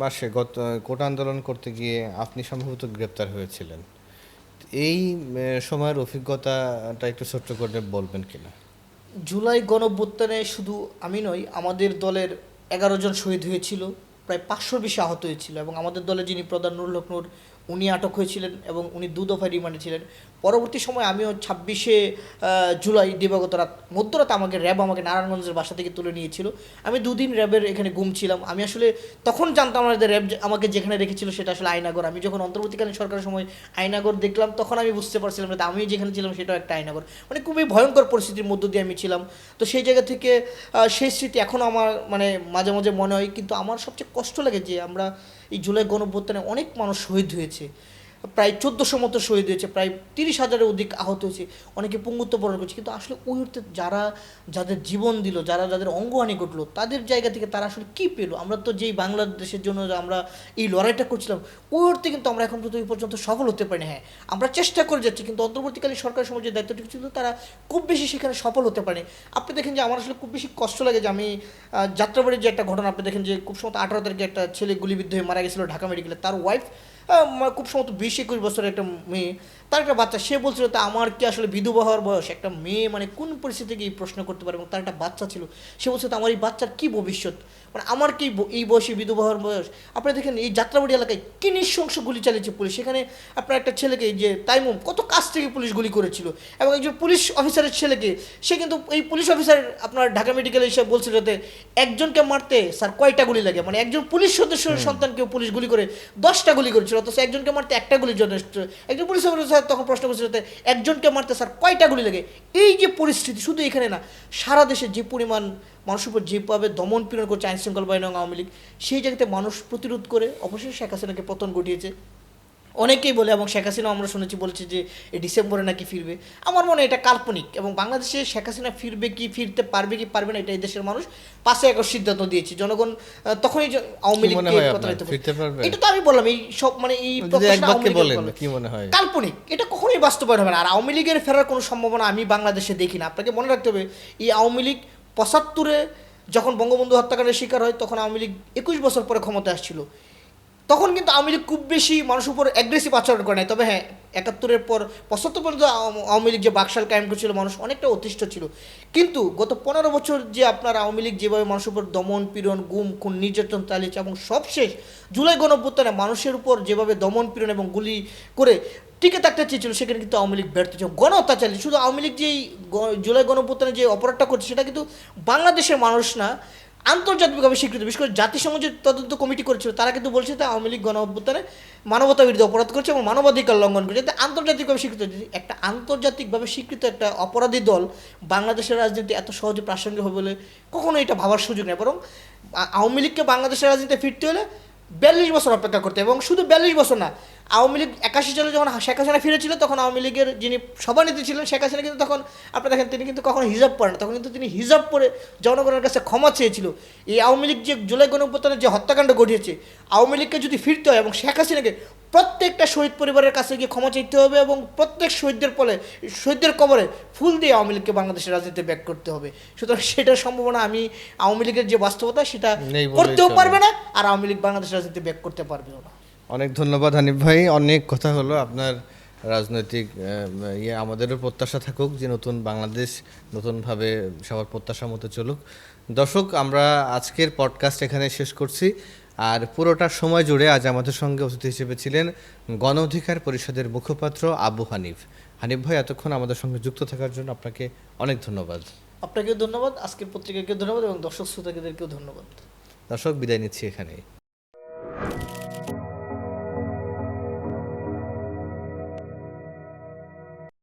মাসে কোটা আন্দোলন করতে গিয়ে আপনি সম্ভবত গ্রেপ্তার হয়েছিলেন, এই সময়ের অভিজ্ঞতাটা একটু ছোট্ট করে বলবেন কিনা? জুলাই গণঅভ্যুত্থানে শুধু আমি নই, আমাদের দলের 11 জন শহীদ হয়েছিল, প্রায় 500-র বেশি আহত হয়েছিল, এবং আমাদের দলের যিনি প্রধান নুরুল হক নূর, উনি আটক হয়েছিলেন এবং উনি 2 দফায় রিমান্ডে ছিলেন। পরবর্তী সময় আমিও 26শে জুলাই দিবাগত রাত মধ্যরাত আমাকে র্যাব আমাকে নারায়ণগঞ্জের বাসা থেকে তুলে নিয়েছিল। আমি 2 দিন র্যাবের এখানে গুম ছিলাম। আমি আসলে তখন জানতাম না যে র্যাব আমাকে যেখানে রেখেছিল সেটা আসলে আয়নাগর। আমি যখন অন্তর্বর্তীকালীন সরকারের সময় আয়নাগর দেখলাম, তখন আমি বুঝতে পারছিলাম যে আমি যেখানে ছিলাম সেটাও একটা আয়নাগর, মানে খুবই ভয়ঙ্কর পরিস্থিতির মধ্য দিয়ে আমি ছিলাম। তো সেই জায়গা থেকে সেই স্মৃতি এখনও আমার মানে মাঝে মাঝে মনে হয়। কিন্তু আমার সবচেয়ে কষ্ট লাগে যে আমরা এই জুলাই গণঅভ্যুত্থানে অনেক মানুষ শহীদ হয়েছে, প্রায় 1400 মতো শহীদ হয়েছে, প্রায় 30,000-এর অধিক আহত হয়েছে, অনেকে পঙ্গুত্ব বরণ করছে। কিন্তু আসলে ওই মুহূর্তে যাদের জীবন দিল, যাদের অঙ্গহানি ঘটলো, তাদের জায়গা থেকে তারা আসলে কী পেলো? আমরা তো যেই বাংলাদেশের জন্য আমরা এই লড়াইটা করছিলাম, ওই মুহূর্তে কিন্তু আমরা এখন পর্যন্ত সফল হতে পারি না। হ্যাঁ, আমরা চেষ্টা করে যাচ্ছি, কিন্তু অন্তর্বর্তীকালীন সরকারের সময় যে দায়িত্বটুকু ছিল তারা খুব বেশি সেখানে সফল হতে পারেনি। আপনি দেখেন যে আমার আসলে খুব বেশি কষ্ট লাগে যে আমি যাত্রাবাড়ির যে একটা ঘটনা, আপনি দেখেন যে খুব সময় 18 তারিখে একটা ছেলে গুলিবিদ্ধ হয়ে মারা গেছিলো ঢাকা মেডিকেলে, তার ওয়াইফ খুব সম্ভবত 20-21 বছরের একটা মেয়ে, তার একটা বাচ্চা, সে বলছিল তা আমার কি আসলে বিধবা হওয়ার বয়স? একটা মেয়ে মানে কোন পরিস্থিতি থেকে এই প্রশ্ন করতে পারে, এবং তার একটা বাচ্চা ছিল, সে বলছে তো আমার এই বাচ্চার কী ভবিষ্যৎ, মানে আমার কি এই বয়সে বিধবা হওয়ার বয়স? আপনি দেখেন এই যাত্রাবাড়ি এলাকায় কী নৃশংস গুলি চালিয়েছে পুলিশ, সেখানে আপনার একটা ছেলেকে যে তাইমুম কত কাছ থেকে পুলিশ গুলি করেছিল, এবং একজন পুলিশ অফিসারের ছেলেকে, সে কিন্তু এই পুলিশ অফিসার আপনার ঢাকা মেডিকেলে এসে বলছিল যে একজনকে মারতে স্যার কয়টা গুলি লাগে, মানে একজন পুলিশ সদস্যের সন্তানকেও পুলিশ গুলি করে 10টা গুলি করেছিল, অথচ একজনকে মারতে একটা গুলি যথেষ্ট। একজন পুলিশ অফিসার তখন প্রশ্ন করেছিল একজনকে মারতে স্যার কয়টা গুলি লাগে। এই যে পরিস্থিতি, শুধু এখানে না, সারা দেশে যে পরিমাণ মানুষের উপর যেভাবে দমন পীড়ন করছে আইনশৃঙ্খলা বাহিনী এবং আওয়ামী লীগ, সেই জায়গাতে মানুষ প্রতিরোধ করে অবশ্যই শেখ হাসিনাকে পতন ঘটিয়েছে। অনেকেই বলে, এবং শেখ হাসিনাও আমরা শুনেছি বলছে যে এই ডিসেম্বরে নাকি ফিরবে। আমার মনে হয় এটা কাল্পনিক, এবং বাংলাদেশে শেখ হাসিনা ফিরবে কি ফিরতে পারবে কি পারবে না, এটা এই দেশের মানুষ 5-1 সিদ্ধান্ত দিয়েছে। জনগণ তখনই আওয়ামী লীগকে প্রতারিত করবে। এটা তো আমি বললাম এই সব মানে এই কাল্পনিক, এটা কখনোই বাস্তবায়ন হবে না। আর আওয়ামী লীগের ফেরার কোনো সম্ভাবনা আমি বাংলাদেশে দেখি না। আপনাকে মনে রাখতে হবে, এই আওয়ামী লীগ 75-এ যখন বঙ্গবন্ধু হত্যাকাণ্ডের শিকার হয়, তখন আওয়ামী লীগ 21 বছর পরে ক্ষমতায় আসছিল। তখন কিন্তু আওয়ামী লীগ খুব বেশি মানুষের উপর অ্যাগ্রেসিভ আচরণ করে নাই। তবে হ্যাঁ, ৭১-এর পর ৭৫ পর্যন্ত আওয়ামী লীগ যে বাকশাল কায়েম করেছিল, মানুষ অনেকটা অতিষ্ঠ ছিল। কিন্তু গত ১৫ বছর যে আপনার আওয়ামী লীগ যেভাবে মানুষের উপর দমন পীড়ন, গুম খুন, নির্যাতন চালিয়েছে, এবং সবশেষ জুলাই গণঅভ্যুত্থানে মানুষের উপর যেভাবে দমন পীড়ন এবং গুলি করে টিকে থাকতে চেয়েছিল, সেখানে কিন্তু আওয়ামী লীগ ব্যর্থ ছিল। গণ অত্যাচার, শুধু আওয়ামী লীগ যেই জুলাই গণঅভ্যুত্থানে যে অপরাধটা করছে, সেটা কিন্তু বাংলাদেশের মানুষ না, আন্তর্জাতিকভাবে স্বীকৃত। বিশেষ করে জাতিসংঘ যে তদন্ত কমিটি করেছিল, তারা কিন্তু বলছে যে আওয়ামী লীগ গণ অভ্যুত্থানে মানবতা বিরোধী অপরাধ করছে এবং মানবাধিকার লঙ্ঘন করছে। যাতে আন্তর্জাতিকভাবে স্বীকৃত, একটা আন্তর্জাতিকভাবে স্বীকৃত একটা অপরাধী দল বাংলাদেশের রাজনীতি এত সহজে প্রাসঙ্গিক হবে বলে কখনো এটা ভাবার সুযোগ নেই। বরং আওয়ামী লীগকে বাংলাদেশের রাজনীতিতে ফিরতে হলে ৪২ বছর অপেক্ষা করতে, এবং শুধু ৪২ বছর না, আওয়ামী লীগ ৮১ সালে যখন শেখ হাসিনা ফিরেছিল, তখন আওয়ামী লীগের যিনি সভানেত্রী ছিলেন শেখ হাসিনা, কিন্তু তখন আপনারা দেখেন তিনি কিন্তু কখনো হিজাব পরেন না, তখন কিন্তু তিনি হিজাব পরে জনগণের কাছে ক্ষমা চেয়েছিল। এই আওয়ামী লীগ যে জুলাই গণঅভ্যুত্থানে যে হত্যাকাণ্ড ঘটিয়েছে, আওয়ামী লীগকে যদি ফিরতে হয় এবং শেখ হাসিনাকে প্রত্যেকটা শহীদ পরিবারের কাছে গিয়ে ক্ষমা চাইতে হবে, এবং প্রত্যেক শহীদদের কবরে ফুল দিয়ে আওয়ামী লীগকে বাংলাদেশের রাজনীতিতে ব্যাক করতে হবে। সুতরাং সেটার সম্ভাবনা আমি আওয়ামী লীগের যে বাস্তবতা, সেটা নেই বলেই করতেও চলে। পারবে না, আর আওয়ামী লীগ বাংলাদেশের রাজনীতিতে ব্যাক করতে পারবেও না। অনেক ধন্যবাদ হানিফ ভাই, অনেক কথা হলো। আপনার রাজনৈতিক আমাদেরও প্রত্যাশা থাকুক যে নতুন বাংলাদেশ নতুনভাবে সবার প্রত্যাশা মতো চলুক। দর্শক, আমরা আজকের পডকাস্ট এখানে শেষ করছি। আর পুরোটা সময় জুড়ে আজ আমাদের সঙ্গে অতিথি হিসেবে ছিলেন গণ অধিকার পরিষদের মুখপাত্র আবু হানিফ। হানিফ ভাই, এতক্ষণ আমাদের সঙ্গে যুক্ত থাকার জন্য আপনাকে অনেক ধন্যবাদ। আপনাকেও ধন্যবাদ, আজকের পত্রিকাকে ধন্যবাদ, এবং দর্শক শ্রোতাদেরকেও ধন্যবাদ। দর্শক, বিদায় নিচ্ছি এখানেই।